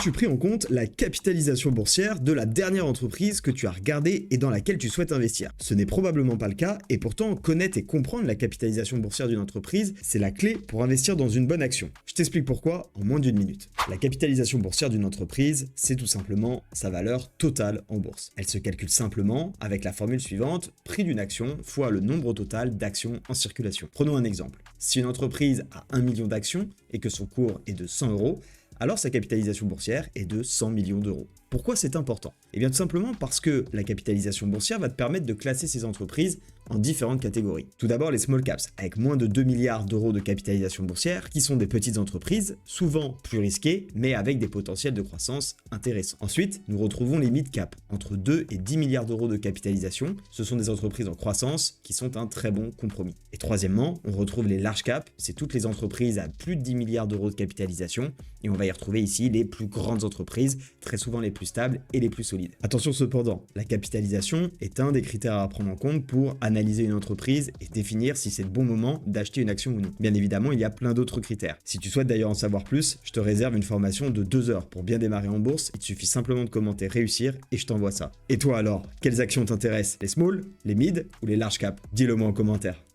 As-tu pris en compte la capitalisation boursière de la dernière entreprise que tu as regardée et dans laquelle tu souhaites investir? Ce n'est probablement pas le cas et pourtant connaître et comprendre la capitalisation boursière d'une entreprise, c'est la clé pour investir dans une bonne action. Je t'explique pourquoi en moins d'une minute. La capitalisation boursière d'une entreprise, c'est tout simplement sa valeur totale en bourse. Elle se calcule simplement avec la formule suivante, prix d'une action fois le nombre total d'actions en circulation. Prenons un exemple. Si une entreprise a 1 million d'actions et que son cours est de 100 euros, alors sa capitalisation boursière est de 100 millions d'euros. Pourquoi c'est important? Eh bien tout simplement parce que la capitalisation boursière va te permettre de classer ces entreprises en différentes catégories. Tout d'abord les small caps, avec moins de 2 milliards d'euros de capitalisation boursière, qui sont des petites entreprises, souvent plus risquées, mais avec des potentiels de croissance intéressants. Ensuite, nous retrouvons les mid caps, entre 2 et 10 milliards d'euros de capitalisation. Ce sont des entreprises en croissance qui sont un très bon compromis. Et troisièmement, on retrouve les large caps, c'est toutes les entreprises à plus de 10 milliards d'euros de capitalisation, et on va y retrouver ici les plus grandes entreprises, très souvent les plus stables et les plus solides. Attention cependant, la capitalisation est un des critères à prendre en compte pour analyser une entreprise et définir si c'est le bon moment d'acheter une action ou non. Bien évidemment, il y a plein d'autres critères. Si tu souhaites d'ailleurs en savoir plus, je te réserve une formation de 2 heures pour bien démarrer en bourse. Il te suffit simplement de commenter réussir et je t'envoie ça. Et toi alors, quelles actions t'intéressent? Les small, les mid ou les large cap? Dis-le moi en commentaire.